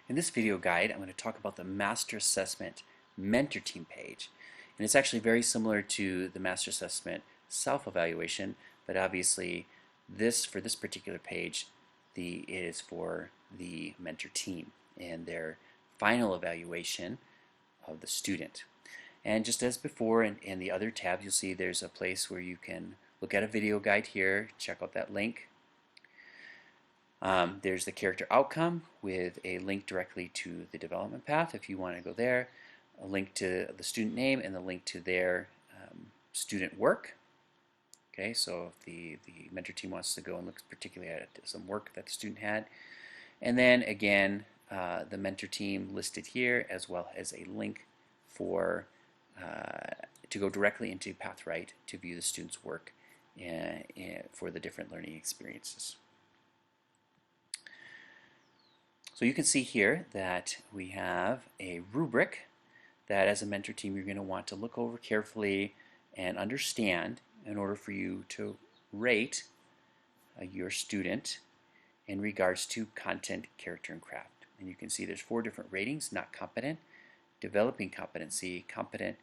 In this video guide, I'm going to talk about the Master Assessment Mentor Team page. And it's actually very similar to the Master Assessment self-evaluation, but obviously for this particular page, it is for the mentor team and their final evaluation of the student. And just as before in the other tabs, you'll see there's a place where you can look at a video guide here, check out that link. There's the character outcome with a link directly to the development path if you want to go there, a link to the student name, and the link to their student work. Okay, so if the mentor team wants to go and look particularly at some work that the student had. And then again, the mentor team listed here, as well as a link for to go directly into PathRight to view the student's work for the different learning experiences. So you can see here that we have a rubric that as a mentor team you're going to want to look over carefully and understand in order for you to rate your student in regards to content, character, and craft. And you can see there's 4 different ratings: not competent, developing competency, competent,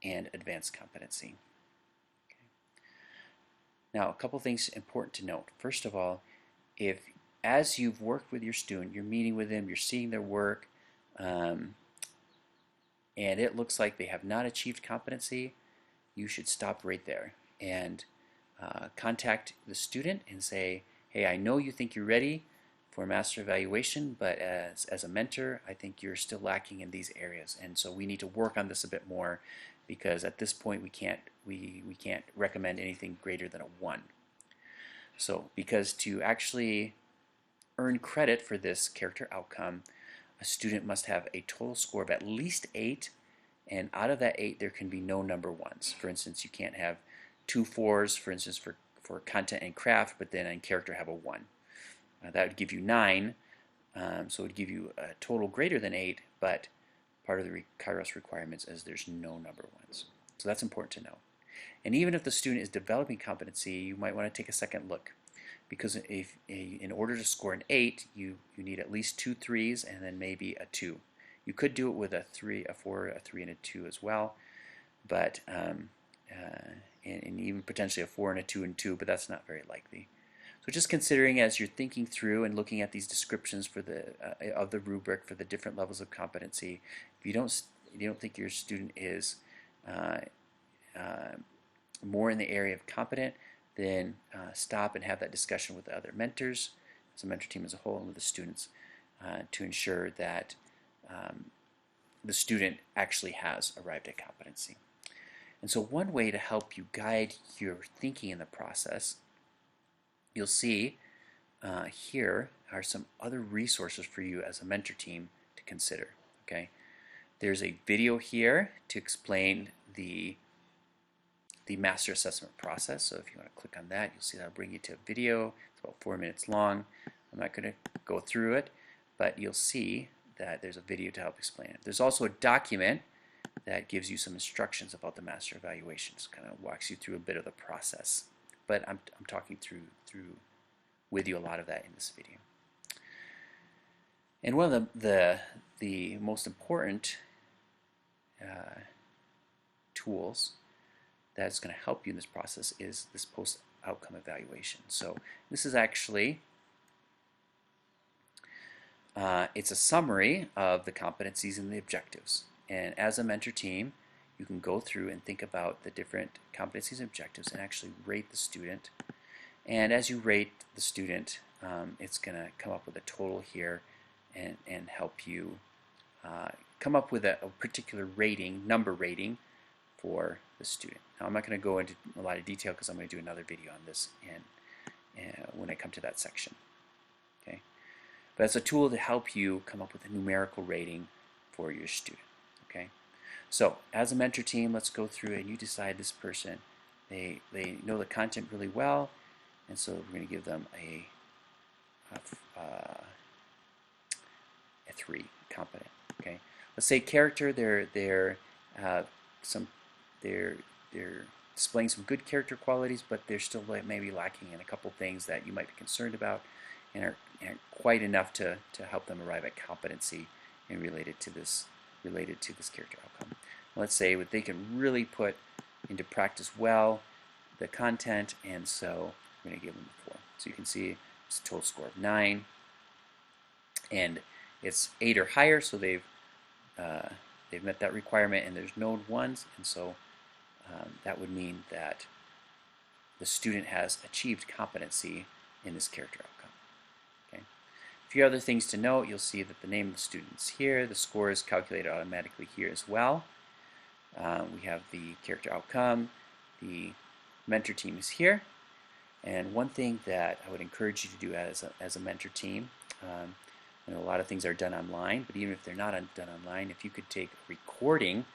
and advanced competency. Okay. Now a couple things important to note. First of all, as you've worked with your student, you're meeting with them, you're seeing their work, and it looks like they have not achieved competency, you should stop right there and contact the student and say, hey, I know you think you're ready for master evaluation, but as a mentor, I think you're still lacking in these areas, and so we need to work on this a bit more, because at this point we can't recommend anything greater than a 1. So because to actually earn credit for this character outcome, a student must have a total score of at least 8, and out of that 8 there can be no number 1s. For instance, you can't have 2 4s, for instance, for content and craft, but then in character have a 1. That would give you 9, so it would give you a total greater than 8, but part of the Kairos requirements is there's no number 1s. So that's important to know. And even if the student is developing competency, you might want to take a second look, because in order to score an 8, you need at least 2 3s and then maybe a 2. You could do it with a 3, a 4, a 3, and a 2 as well, but and even potentially a 4 and a 2 and 2, but that's not very likely. So just considering as you're thinking through and looking at these descriptions for of the rubric for the different levels of competency, if you don't think your student is more in the area of competent, then stop and have that discussion with the other mentors, as a mentor team as a whole, and with the students to ensure that the student actually has arrived at competency. And so one way to help you guide your thinking in the process, you'll see here are some other resources for you as a mentor team to consider. Okay, there's a video here to explain the master assessment process. So if you want to click on that, you'll see that'll bring you to a video. It's about 4 minutes long. I'm not going to go through it, but you'll see that there's a video to help explain it. There's also a document that gives you some instructions about the master evaluations, kind of walks you through a bit of the process. But I'm talking through with you a lot of that in this video. And one of the most important tools that's going to help you in this process is this post-outcome evaluation. So this is actually it's a summary of the competencies and the objectives. And as a mentor team, you can go through and think about the different competencies and objectives and actually rate the student. And as you rate the student, it's going to come up with a total here and help you come up with a particular rating, number rating for the student. Now I'm not going to go into a lot of detail because I'm going to do another video on this when I come to that section. Okay, but it's a tool to help you come up with a numerical rating for your student. Okay, so as a mentor team, let's go through and you decide this person, they know the content really well, and so we're going to give them a 3, competent. Okay, let's say character, they're displaying some good character qualities, but they're still maybe lacking in a couple things that you might be concerned about, and quite enough to help them arrive at competency and related to this character outcome. Let's say they can really put into practice well the content, and so we're going to give them a 4. So you can see it's a total score of 9, and it's 8 or higher, so they've met that requirement, and there's no 1s, and so that would mean that the student has achieved competency in this character outcome. Okay. A few other things to note: you'll see that the name of the student is here. The score is calculated automatically here as well. We have the character outcome. The mentor team is here. And one thing that I would encourage you to do as a mentor team, I know a lot of things are done online, but even if they're not done online, if you could take a recording,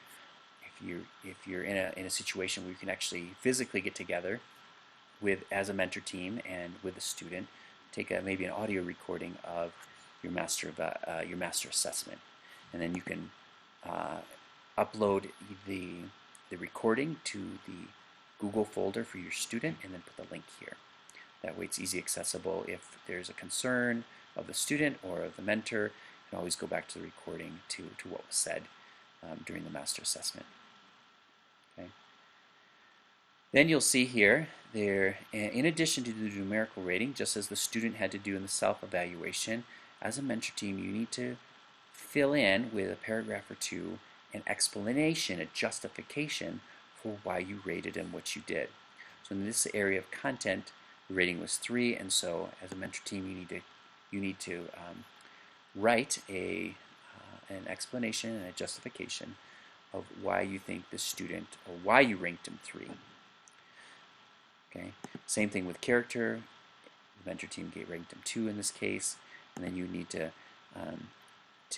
if you're in a situation where you can actually physically get together as a mentor team and with a student, take maybe an audio recording of your master assessment, and then you can upload the recording to the Google folder for your student, and then put the link here. That way it's easy accessible. If there's a concern of the student or of the mentor, you can always go back to the recording to what was said during the master assessment. Okay. Then you'll see here, in addition to the numerical rating, just as the student had to do in the self-evaluation, as a mentor team you need to fill in with a paragraph or two an explanation, a justification for why you rated and what you did. So in this area of content, the rating was 3, and so as a mentor team you need to write an explanation and a justification of why you think the student, or why you ranked him 3. Okay. Same thing with character. The mentor team ranked him 2 in this case, and then you need to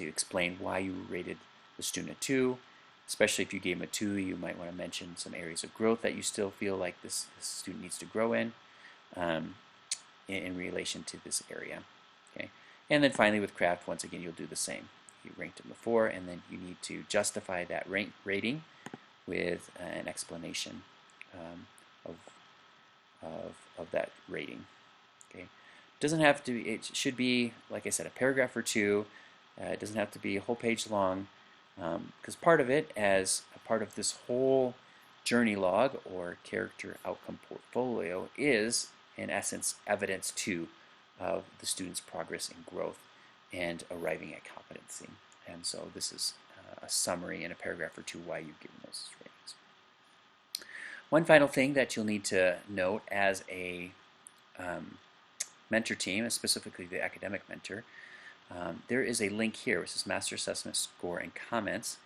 explain why you rated the student a 2. Especially if you gave him a 2, you might want to mention some areas of growth that you still feel like this student needs to grow in relation to this area. Okay. And then finally with craft, once again, you'll do the same. You ranked him before, and then you need to justify that rating with an explanation of that rating. Okay. Doesn't have to. It should be, like I said, a paragraph or two. It doesn't have to be a whole page long, because part of it, as a part of this whole journey log or character outcome portfolio, is in essence evidence too of the student's progress and growth and arriving at competency. And so this is a summary in a paragraph or two why you've given those ratings. One final thing that you'll need to note as a mentor team, specifically the academic mentor, there is a link here which says Master Assessment Score and Comments.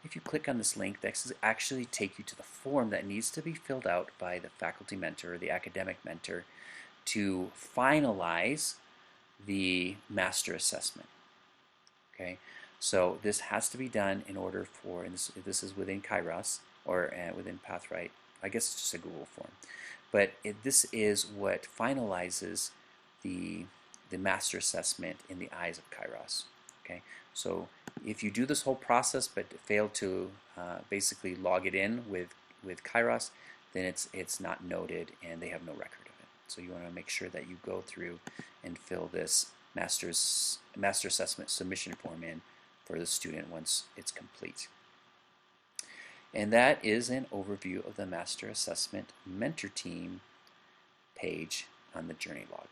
If you click on this link, that will actually take you to the form that needs to be filled out by the faculty mentor or the academic mentor to finalize the master assessment. Okay, so this has to be done in order for, and this is within Kairos or within Pathwright. I guess it's just a Google form, but this is what finalizes the master assessment in the eyes of Kairos. Okay, so if you do this whole process but fail to basically log it in with Kairos, then it's not noted and they have no record of it. So you want to make sure that you go through and fill this master assessment submission form in for the student once it's complete. And that is an overview of the Master Assessment Mentor Team page on the Journey Log.